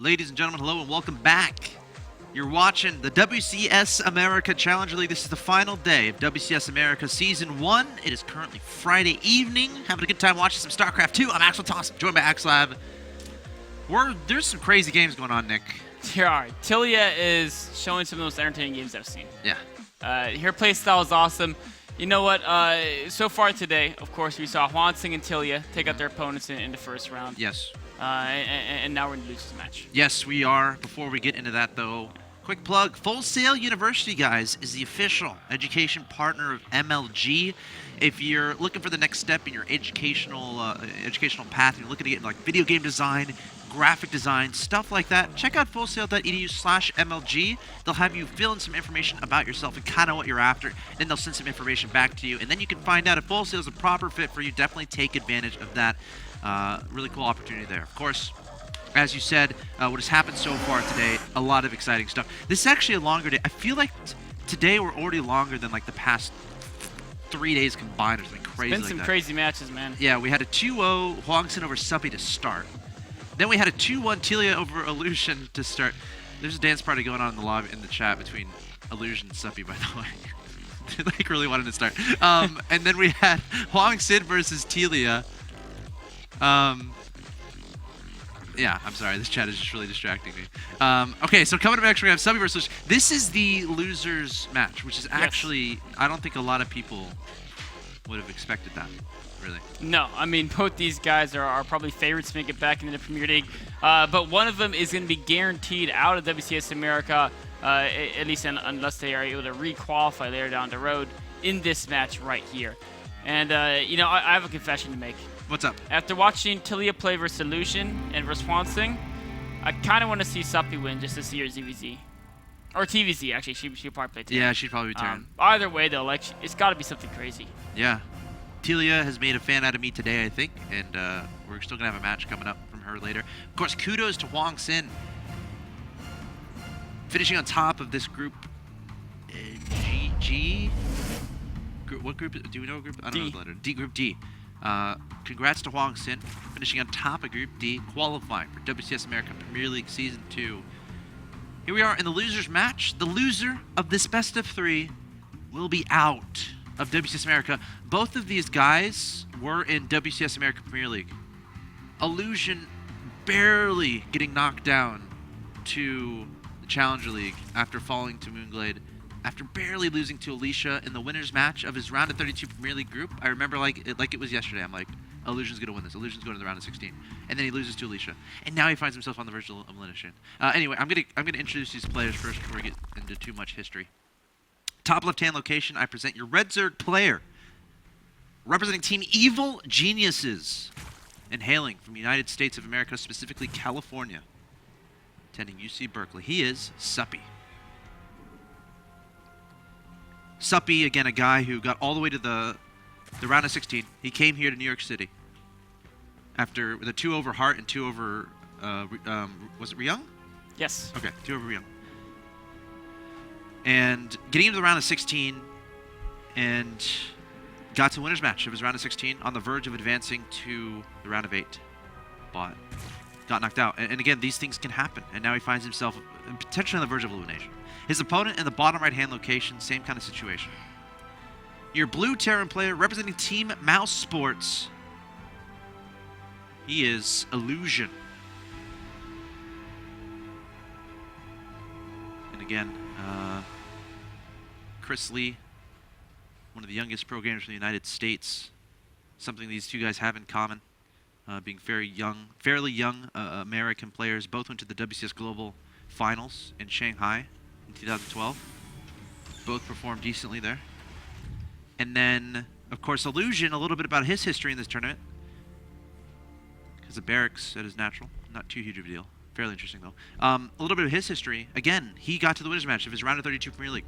Ladies and gentlemen, hello and welcome back. You're watching the WCS America Challenger League. This is the final day of WCS America Season 1. It is currently Friday evening. Having a good time watching some StarCraft 2. I'm axeltoss, joined by axslav. There's some crazy games going on, Nick. There are. Tilia is showing some of the most entertaining games I've seen. Yeah. Her playstyle is awesome. You know what? So far today, of course, we saw Hwansing and Tilia take out their opponents in the first round. Yes. And now we're going to lose this match. Yes, we are. Before we get into that, though, quick plug. Full Sail University, guys, is the official education partner of MLG. If you're looking for the next step in your educational path, you're looking to get into like video game design, graphic design, stuff like that, check out fullsail.edu/MLG. They'll have you fill in some information about yourself and kind of what you're after. Then they'll send some information back to you, and then you can find out if Full Sail is a proper fit for you. Definitely take advantage of that. Really cool opportunity there. Of course, as you said, what has happened so far today, a lot of exciting stuff. This is actually a longer day. I feel like today we're already longer than like the past 3 days combined or something crazy like that. It's been some crazy matches, man. Yeah, we had a 2-0 Hwansing over Suppy to start. Then we had a 2-1 Tilia over Illusion to start. There's a dance party going on in the lobby in the chat between Illusion and Suppy, by the way. They like really wanted to start. And then we had Hwansing versus Tilia. Yeah, I'm sorry. This chat is just really distracting me. Okay, so coming up next, we have Suppy versus. This is the losers match, which is actually, I don't think a lot of people would have expected that, really. No, I mean, both these guys are probably favorites to make it back into the Premier League. But one of them is going to be guaranteed out of WCS America, at least unless they are able to re-qualify later down the road in this match right here. And, you know, I have a confession to make. What's up? After watching Tilia play versus Illusion and versus Hwansing, I kind of want to see Suppy win just to see her ZVZ. Or TVZ, actually. She'll probably play too. Yeah, she'd probably return. Either way, though, like, it's got to be something crazy. Yeah. Tilia has made a fan out of me today, I think, and we're still going to have a match coming up from her later. Of course, kudos to Hwansing. Finishing on top of this group. G? What group? Do we know what group? I don't know the letter. D, Group D. Congrats to Hwansing, finishing on top of Group D, qualifying for WCS America Premier League Season 2. Here we are in the losers match. The loser of this best of 3 will be out of WCS America. Both of these guys were in WCS America Premier League. Illusion barely getting knocked down to the Challenger League after falling to Moonglade. After barely losing to Alicia in the winner's match of his round of 32 Premier League group. I remember like it was yesterday. I'm like, Illusion's going to win this. Illusion's going to the round of 16. And then he loses to Alicia. And now he finds himself on the verge of elimination. Anyway, I'm gonna introduce these players first before we get into too much history. Top left-hand location, I present your Red Zerg player. Representing Team Evil Geniuses. And hailing from the United States of America, specifically California. Attending UC Berkeley. He is Suppy. Suppy, again, a guy who got all the way to the round of 16. He came here to New York City after the 2 over Hart and 2 over, was it Ryung? Yes. Okay, 2 over Ryung. And getting into the round of 16 and got to the winner's match of his round of 16 on the verge of advancing to the round of 8. But got knocked out. And again, these things can happen. And now he finds himself potentially on the verge of elimination. His opponent in the bottom right-hand location, same kind of situation. Your blue Terran player representing Team Mouse Sports. He is Illusion. And again, Chris Lee, one of the youngest pro gamers from the United States. Something these two guys have in common, being fairly young American players. Both went to the WCS Global Finals in Shanghai in 2012. Both performed decently there. And then, of course, Illusion, a little bit about his history in this tournament. Because of barracks at his natural. Not too huge of a deal. Fairly interesting, though. A little bit of his history. Again, he got to the winner's match of his round of 32 Premier League.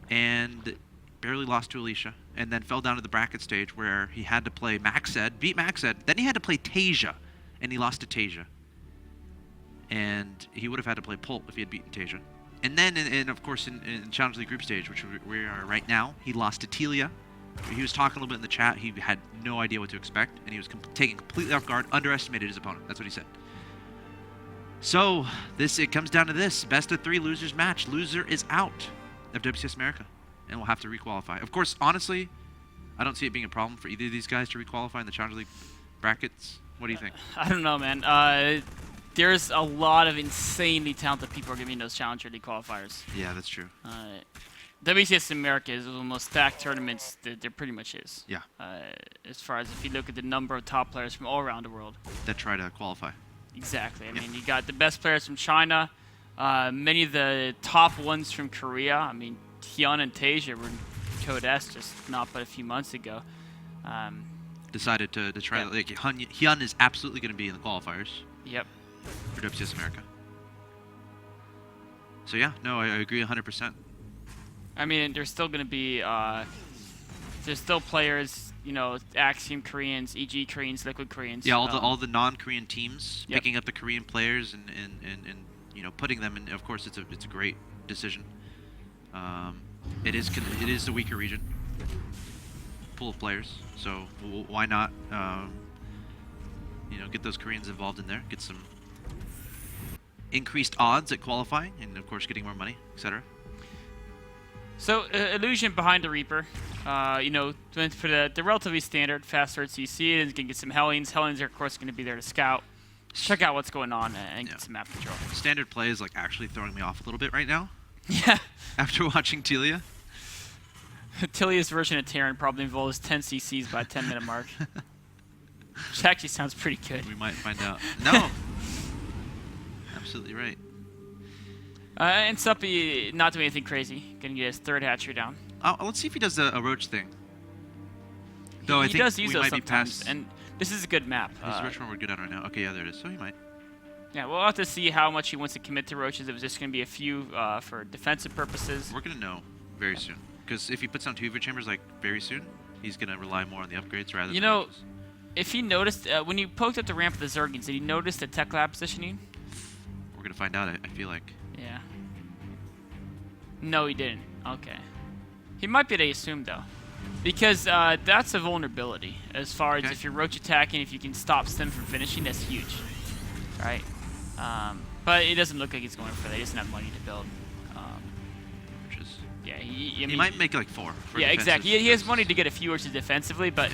And barely lost to Alicia. And then fell down to the bracket stage where he had to play Maxed, beat Maxed. Then he had to play Tasia. And he lost to Tasia. And he would have had to play Pult if he had beaten Tasia. And then, of course, in Challenge League group stage, which we are right now, he lost to Tilia. He was talking a little bit in the chat. He had no idea what to expect, and he was taken completely off guard, underestimated his opponent. That's what he said. So it comes down to this best of 3 losers match. Loser is out of WCS America, and will have to requalify. Of course, honestly, I don't see it being a problem for either of these guys to requalify in the Challenger League brackets. What do you think? I don't know, man. There's a lot of insanely talented people are going to be in those Challenger League qualifiers. Yeah, that's true. WCS America is one of the most stacked tournaments that there pretty much is. Yeah. As far as if you look at the number of top players from all around the world. That try to qualify. Exactly. I mean, you got the best players from China, many of the top ones from Korea. I mean, Hyun and Tasia were in Code S just not but a few months ago. Decided to try. Yeah. Like Hyun is absolutely going to be in the qualifiers. Yep. For WCS America. So yeah, no, I agree 100%. I mean, there's still going to be there's still players, you know, Axiom Koreans, EG Koreans, Liquid Koreans. Yeah, all the non-Korean teams yep. picking up the Korean players and you know, putting them in. Of course, it's a great decision. It is the weaker region pool of players, so why not you know, get those Koreans involved in there, get some increased odds at qualifying, and of course getting more money, etc. So Illusion behind the Reaper, you know, went for the relatively standard fast start CC, and can get some Hellions. Hellions are of course going to be there to scout, check out what's going on, and get some map control. Standard play is like actually throwing me off a little bit right now. Yeah. After watching Tilia. Tilia's version of Terran probably involves 10 CCs by 10-minute mark. Which actually sounds pretty good. We might find out. No. Absolutely right. And Suppy not doing anything crazy. Gonna get his 3rd hatchery down. Let's see if he does a roach thing. Though he does use those sometimes, and this is a good map. Which one we're good at right now? Okay, yeah, there it is. So he might. Yeah, we'll have to see how much he wants to commit to roaches. If it's just gonna be a few for defensive purposes. We're gonna know very soon, because if he puts down 2 Hoover chambers like very soon, he's gonna rely more on the upgrades rather. You than know, roaches. If he noticed when you poked up the ramp of the Zergins, did he notice the tech lab positioning? We're gonna find out. I feel like. Yeah. No, he didn't. Okay. He might be able to assume though, because that's a vulnerability as far as if you're roach attacking, if you can stop Stim from finishing, that's huge, right? But it doesn't look like he's going for that. He doesn't have money to build. Which is. Yeah, he might make like 4. Yeah, exactly. He has money to get a few roaches defensively, but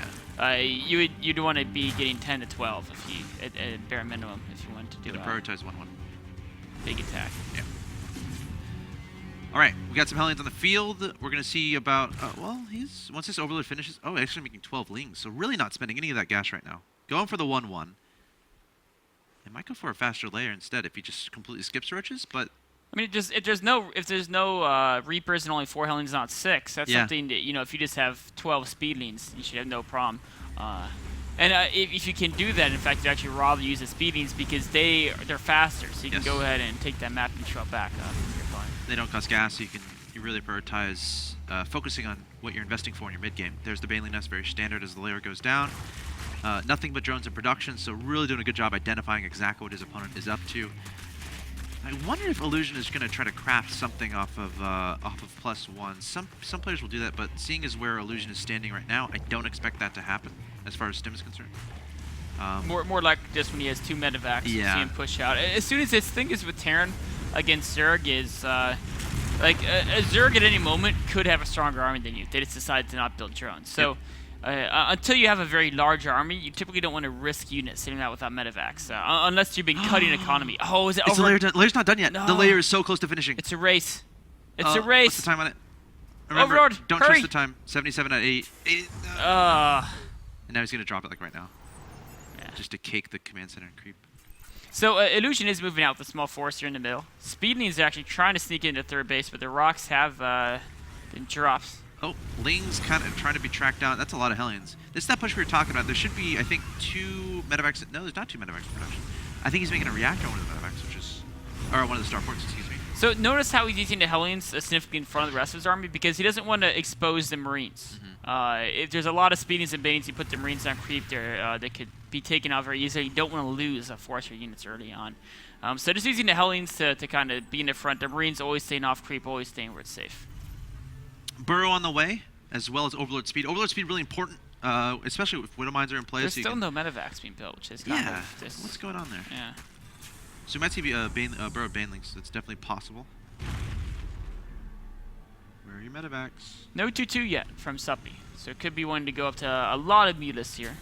you'd want to be getting 10 to 12 if you at bare minimum if you want to do. Prioritize 1-1. Big attack. Yeah. All right, we got some Hellions on the field. We're going to see about, well, once this Overlord finishes, actually making 12 Lings, so really not spending any of that gas right now. Going for the 1-1. It might go for a faster layer instead if he just completely skips roaches, but... I mean, if there's no Reapers and only 4 Hellions, not 6, that's something that, you know, if you just have 12 Speedlings, you should have no problem. If you can do that, in fact, you actually rather use the Speedlings because they're faster, so you can go ahead and take that map control back up. They don't cost gas, so you really prioritize focusing on what you're investing for in your mid game. There's the Baneling Nest, very standard as the layer goes down. Nothing but drones in production, so really doing a good job identifying exactly what his opponent is up to. I wonder if Illusion is going to try to craft something off of +1. Some players will do that, but seeing as where Illusion is standing right now, I don't expect that to happen as far as Stim is concerned. More like just when he has 2 medevacs, you see him push out. As soon as his thing is with Terran against Zerg is like a Zerg at any moment could have a stronger army than you. They just decide to not build drones. So until you have a very large army, you typically don't want to risk units sitting out without medevacs unless you've been cutting economy. Oh, is it over? The layer's not done yet. No. The layer is so close to finishing. It's a race. It's a race. What's the time on it? Remember, Overlord, don't hurry. trust the time. 77 at 8. And now he's going to drop it like right now. Yeah. Just to cake the command center and creep. So Illusion is moving out with the small force here in the middle. Speedlings are actually trying to sneak into 3rd base, but the rocks have been dropped. Oh, Ling's kind of trying to be tracked down. That's a lot of Hellions. This is that push we were talking about. There should be, I think, 2 medevacs. No, there's not 2 medevacs in production. I think he's making a reactor on one of the medevacs, which is... Or one of the starports, excuse me. So notice how he's using the Hellions significantly in front of the rest of his army because he doesn't want to expose the Marines. If there's a lot of Speedings and Banings, you put the Marines on creep there, they could be taken out very easily. You don't want to lose force or units early on. So just using the Hellions to kind of be in the front. The Marines always staying off creep, always staying where it's safe. Burrow on the way, as well as Overlord Speed. Overlord Speed really important, especially if Widow Mines are in place. There's still no medevacs being built, which is kind of just... What's going on there? Yeah. So we might see Burrow Banelings. That's definitely possible. Where are your medevacs? No 2-2 yet from Suppy. So it could be one to go up to a lot of mutas here.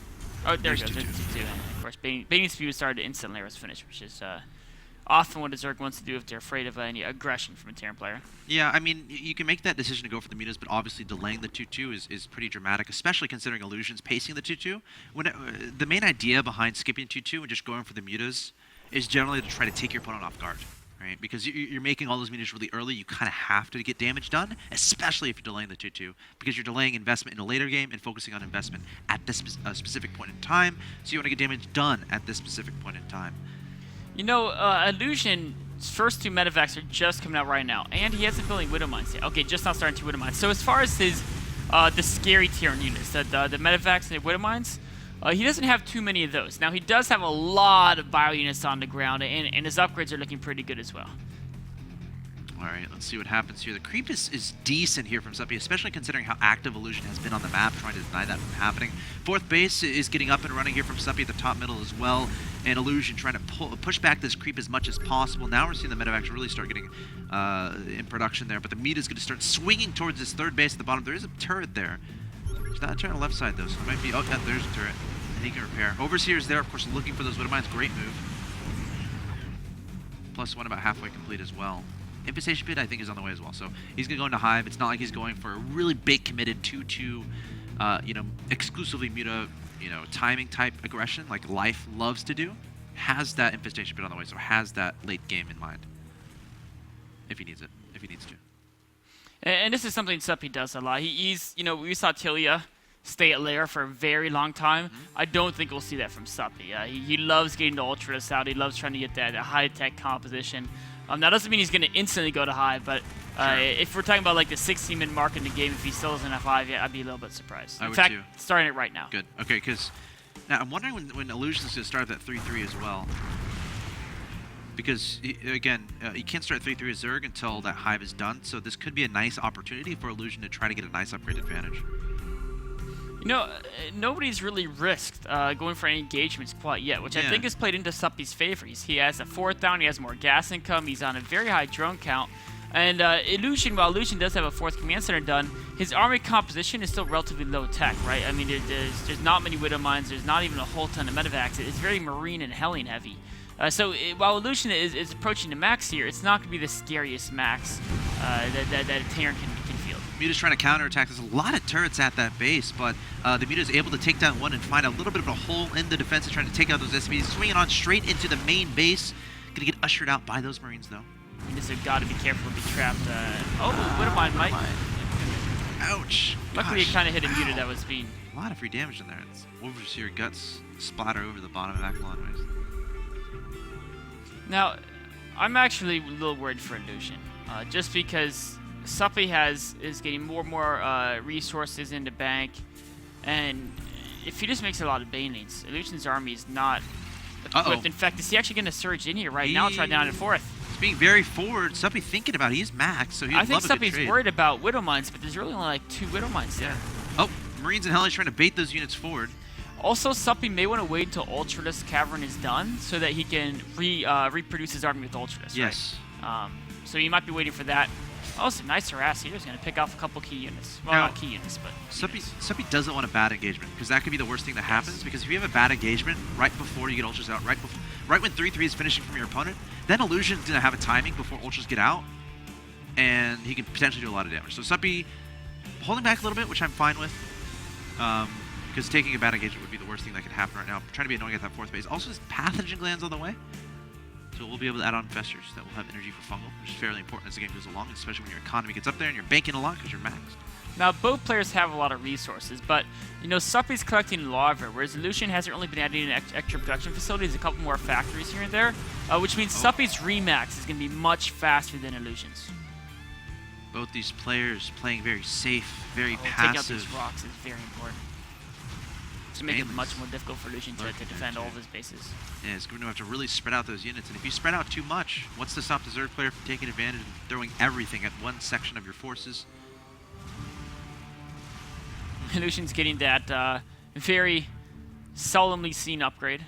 Oh, there it goes. There's 2-2. And of course, Bane's speed started instantly or was finished, which is often what a Zerg wants to do if they're afraid of any aggression from a Terran player. Yeah, I mean, you can make that decision to go for the mutas, but obviously delaying the 2-2 is pretty dramatic, especially considering Illusion's pacing the 2-2. When the main idea behind skipping 2-2 and just going for the mutas is generally to try to take your opponent off guard, right? Because you're making all those mutas really early, you kind of have to get damage done, especially if you're delaying the 2-2, because you're delaying investment in a later game and focusing on investment at this specific point in time, so you want to get damage done at this specific point in time. You know, Illusion's first 2 medevacs are just coming out right now, and he hasn't building Widow Mines yet. Okay, just not starting 2 Widow Mines. So as far as his, the scary Terran units, the medevacs and the Widow Mines, he doesn't have too many of those. Now, he does have a lot of bio units on the ground, and his upgrades are looking pretty good as well. All right, let's see what happens here. The creep is decent here from Suppy, especially considering how active Illusion has been on the map, trying to deny that from happening. 4th base is getting up and running here from Suppy at the top middle as well, and Illusion trying to push back this creep as much as possible. Now we're seeing the medevacs really start getting in production there, but the meat is going to start swinging towards this 3rd base at the bottom. There is a turret there. There's not a turret on the left side, though, so it might be... Oh, yeah, there's a turret. And he can repair. Overseer is there, of course, looking for those Widow Mines. Great move. +1 about halfway complete as well. Infestation Pit, I think, is on the way as well. So he's going to go into Hive. It's not like he's going for a really big committed 2-2, exclusively muta, timing type aggression like Life loves to do. Has that Infestation Pit on the way, so has that late game in mind. If he needs it, if he needs to. And this is something Suppy does a lot. He's, we saw Tilia stay at lair for a very long time. I don't think we'll see that from Suppy. He loves getting the Ultras out. He loves trying to get that high-tech composition. That doesn't mean he's going to instantly go to Hive, but if we're talking about like the 16-minute mark in the game, if he still doesn't have Hive yet, I'd be a little bit surprised. In fact, starting it right now. Good. Okay, because now I'm wondering when Illusion is going to start that 3-3 as well. Because, again, you can't start 3-3 as Zerg until that Hive is done, so this could be a nice opportunity for Illusion to try to get a nice upgrade advantage. Nobody's really risked going for any engagements quite yet, which I think has played into Suppy's favor. He has a 4th down, he has more gas income, he's on a very high drone count. And Illusion, while Illusion does have a 4th command center done, his army composition is still relatively low tech, right? I mean, there's not many Widow Mines, there's not even a whole ton of medevacs. It's very Marine and Hellion heavy. While Illusion is approaching the max here, it's not going to be the scariest max that a Terran can field. Muta's trying to counterattack. There's a lot of turrets at that base, but the Muta is able to take down one and find a little bit of a hole in the defense, trying to take out those SCVs. Swinging on straight into the main base. Going to get ushered out by those Marines, though. Mutas have got to be careful to be trapped. Widow Mine might. Ouch. Luckily, it kind of hit a Muta that was being... A lot of free damage in there. It's Overseer guts splatter over the bottom of Aquilon ways. Now, I'm actually a little worried for Illusion, just because Suppy is getting more and more resources in the bank, and if he just makes a lot of banelings, Illusion's army is not equipped. In fact, is he actually going to surge in here right now and try down to 4th? He's being very forward. Suppy thinking about it. He's max, so he'd love a good trade. I think Suppy's worried about Widow Mines, but there's really only like 2 Widow Mines there. Oh, Marines and Hellions trying to bait those units forward. Also, Suppy may want to wait until Ultralisk Cavern is done so that he can reproduce his army with Ultralisk. Yes. Right? So he might be waiting for that. Oh, some nice harass here. He's going to pick off a couple key units. Well, not key units, but Suppy doesn't want a bad engagement, because that could be the worst thing that happens. Because if you have a bad engagement right before you get Ultras out, right when 3-3 is finishing from your opponent, then Illusion's going to have a timing before Ultras get out, and he can potentially do a lot of damage. So Suppy holding back a little bit, which I'm fine with. Because taking a bad engagement would be the worst thing that could happen right now. I'm trying to be annoying at that 4th base. Also, there's pathogen glands on the way. So we'll be able to add on festers that will have energy for fungal, which is fairly important as the game goes along, especially when your economy gets up there and you're banking a lot because you're maxed. Now, both players have a lot of resources, but, Suppy's collecting lava, whereas Illusion hasn't really been adding extra production facilities, a couple more factories here and there, which means Suppy's remax is going to be much faster than Illusion's. Both these players playing very safe, very passive. Taking out these rocks is very important. To make it much more difficult for Illusion to defend all of his bases. Yeah, it's going to have to really spread out those units, and if you spread out too much, what's to stop the Zerg player from taking advantage and throwing everything at one section of your forces? Illusion's getting that very solemnly seen upgrade.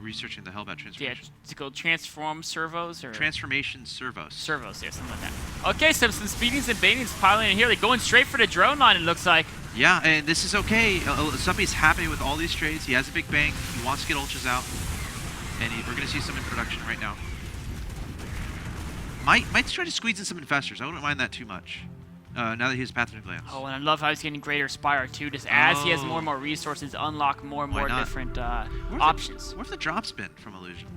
researching the Hellbat transformation. Yeah, to go transform servos or transformation servos. Servos, yeah, something like that. Okay, so some speedings and baitings piling in here. They're going straight for the drone line, it looks like. Yeah, and this is okay. Suppy's happy with all these trades. He has a big bank. He wants to get ultras out, and we're going to see some in production right now. Might try to squeeze in some infestors. I wouldn't mind that too much. Now that he has Pathogen Glance. Oh, and I love how he's getting greater Spire too. Just as he has more and more resources, unlock more and more different options. What if the drop's been from Illusion?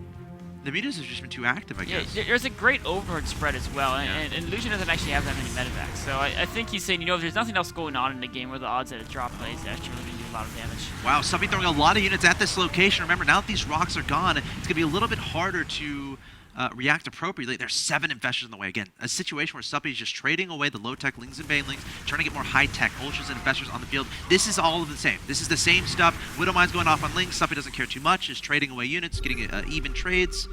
The mutas have just been too active, I guess. There's a great overhead spread as well, and Illusion doesn't actually have that many medevacs. So I think he's saying, you know, if there's nothing else going on in the game, where the odds that a drop plays actually really going to do a lot of damage. Wow, Suppy throwing a lot of units at this location. Remember, now that these rocks are gone, it's going to be a little bit harder to react appropriately. There's 7 infestors in the way. Again, a situation where Suppy is just trading away the low-tech Lings and Banelings, trying to get more high-tech Ultras and infestors on the field. This is all of the same. This is the same stuff. Widowmine's going off on Lings. Suppy doesn't care too much. Is trading away units, getting even trades,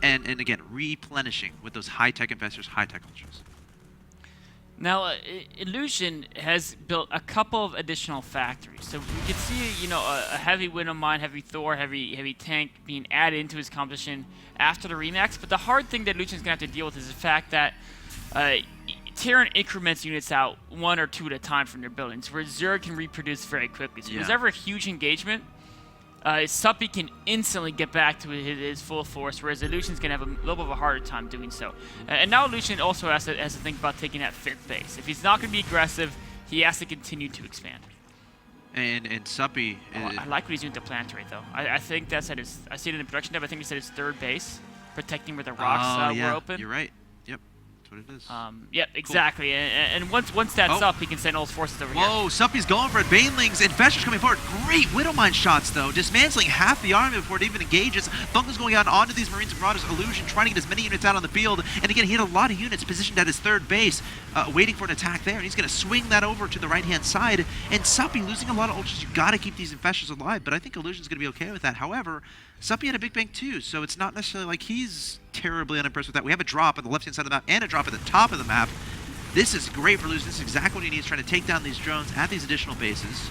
and again, replenishing with those high-tech infestors, high-tech Ultras. Now, Illusion has built a couple of additional factories. So we can see, you know, a heavy Widowmine, heavy Thor, heavy tank being added into his composition after the Remax. But the hard thing that Illusion's going to have to deal with is the fact that Terran increments units out 1 or 2 at a time from their buildings, where Zerg can reproduce very quickly. So if there's ever a huge engagement, Suppy can instantly get back to his full force, whereas Illusion's going to have a little bit of a harder time doing so. And now Illusion also has to think about taking that 5th base. If he's not going to be aggressive, he has to continue to expand. And Suppy... I like what he's doing with the planetary, though. I think that's at his... I see it in the production tab. I think he said his 3rd base, protecting where the rocks were open. You're right. Yep. What it is. Yep, exactly. Cool. And once that's up, he can send all his forces over here. Whoa, Suppy's going for it. Banelings, Infestors coming forward. Great Widowmine shots, though. Dismantling half the army before it even engages. Fungus going out onto these Marines and Marauders. Illusion trying to get as many units out on the field. And again, he had a lot of units positioned at his 3rd base, waiting for an attack there. And he's going to swing that over to the right-hand side. And Suppy losing a lot of ultras. You've got to keep these Infestors alive. But I think Illusion's going to be okay with that. However, Suppy had a big bank, too. So it's not necessarily like he's terribly unimpressed with that. We have a drop on the left-hand side of the map and a drop at the top of the map. This is great for Illusion. This is exactly what he needs, trying to take down these drones at these additional bases.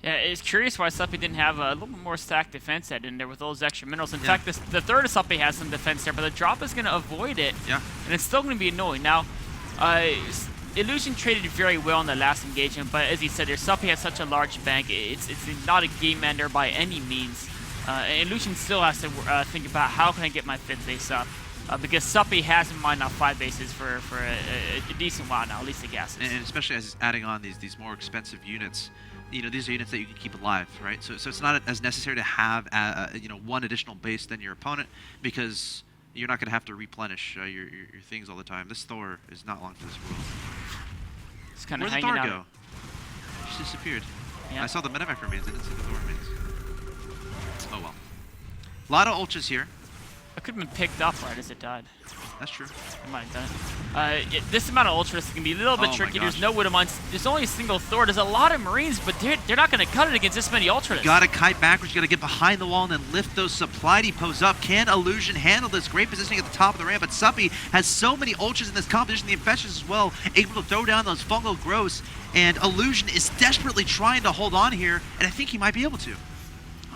Yeah, it's curious why Suppy didn't have a little bit more stacked defense set in there with those extra minerals. In fact, the 3rd of Suppy has some defense there, but the drop is going to avoid it. Yeah. And it's still going to be annoying. Now, Illusion traded very well in the last engagement, but as he said, Suppy has such a large bank. It's not a game ender by any means. Illusion still has to think about how can I get my 5th base up. Because Suppy has in mind now 5 bases for a decent while now, at least the gases. And especially as adding on these more expensive units, you know, these are units that you can keep alive, right? So it's not as necessary to have you know, 1 additional base than your opponent, because you're not going to have to replenish your things all the time. This Thor is not long for this world. It's kind of hanging out. Where'd the Thor go? It just disappeared. Yeah. I saw the medevac remains. I didn't see the Thor remains. Oh well. A lot of ultras here. It could have been picked up right as it died. That's true. I might have done it. This amount of ultras can be a little bit tricky. There's no Widowmines. There's only a single Thor. There's a lot of Marines, but they're not going to cut it against this many ultras. You got to kite backwards. You got to get behind the wall and then lift those supply depots up. Can Illusion handle this? Great positioning at the top of the ramp, but Suppy has so many ultras in this composition. The Infestors as well, able to throw down those fungal growths, and Illusion is desperately trying to hold on here, and I think he might be able to.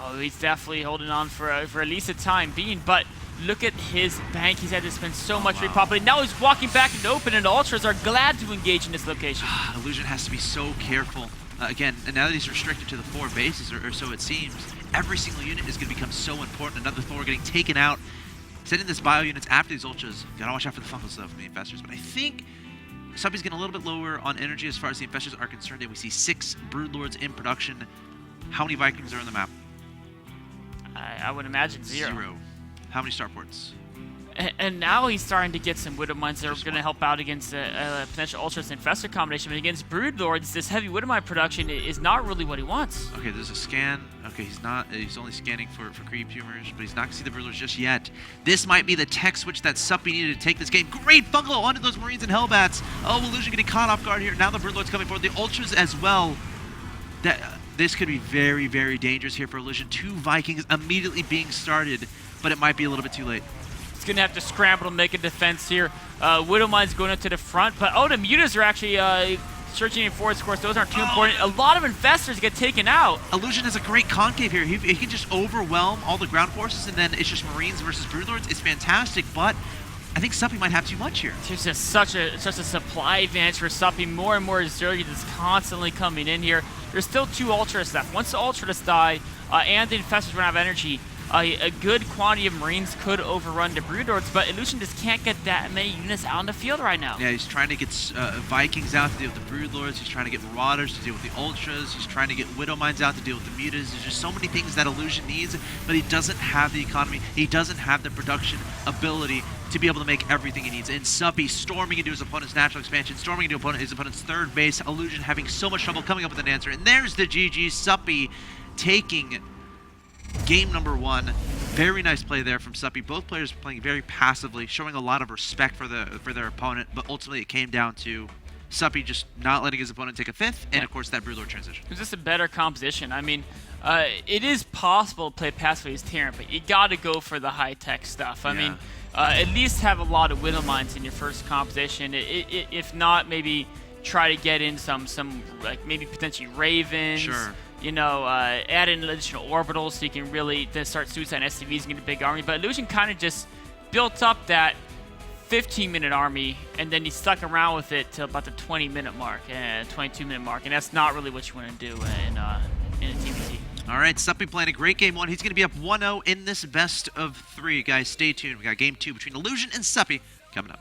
Oh, he's definitely holding on for at least a time being, but look at his bank. He's had to spend so much repopulating. Now he's walking back into open, and the Ultras are glad to engage in this location. Illusion has to be so careful. Again, and now that he's restricted to the 4 bases, or so it seems, every single unit is going to become so important. Another Thor getting taken out. Sending this bio units after these Ultras. Got to watch out for the fungal stuff from the Infestors, but I think Suppy's getting a little bit lower on energy as far as the Infestors are concerned, and we see 6 Broodlords in production. How many Vikings are on the map? I would imagine 0. How many starports? And now he's starting to get some Widowmines that are going to help out against a potential Ultras Infestor combination. But against Broodlords, this heavy Widowmine production is not really what he wants. Okay, there's a scan. Okay, he's only scanning for creep tumors, but he's not going to see the Broodlords just yet. This might be the tech switch that Suppy needed to take this game. Great bungalow onto those Marines and Hellbats. Oh, Illusion getting caught off guard here. Now the Broodlords coming forward. The Ultras as well. This could be very, very dangerous here for Illusion. 2 Vikings immediately being started, but it might be a little bit too late. He's going to have to scramble to make a defense here. Widowmine's going up to the front, but the mutas are actually searching forward scores, those aren't too important. A lot of investors get taken out. Illusion is a great concave here. He can just overwhelm all the ground forces, and then it's just Marines versus Broodlords. It's fantastic, but I think Suppy might have too much here. There's just such a supply advantage for Suppy. More and more Zerg is constantly coming in here. There's still 2 Ultras left. Once the Ultras die and the Infestors run out of energy, a good quantity of Marines could overrun the Broodlords, but Illusion just can't get that many units out in the field right now. Yeah, he's trying to get Vikings out to deal with the Broodlords. He's trying to get Marauders to deal with the Ultras. He's trying to get Widow Mines out to deal with the Mutas. There's just so many things that Illusion needs, but he doesn't have the economy. He doesn't have the production ability to be able to make everything he needs. And Suppy storming into his opponent's natural expansion, storming into his opponent's third base. Illusion having so much trouble coming up with an answer. And there's the GG. Suppy taking game number 1. Very nice play there from Suppy. Both players playing very passively, showing a lot of respect for their opponent, but ultimately it came down to Suppy just not letting his opponent take a 5th, and of course that Broodlord transition. It was just a better composition. I mean, it is possible to play passively as Terran, but you got to go for the high-tech stuff. I mean, at least have a lot of Widow Mines in your first composition. If not, maybe try to get in some like maybe potentially Ravens. Sure. You know, add in additional orbitals so you can really then start suicide SCVs and get a big army. But Illusion kind of just built up that 15-minute army, and then he stuck around with it till about the 20-minute mark, 22-minute mark, and that's not really what you want to do in a TVT. All right, Suppy playing a great game 1. He's going to be up 1-0 in this best of 3. Guys, stay tuned. We got game 2 between Illusion and Suppy coming up.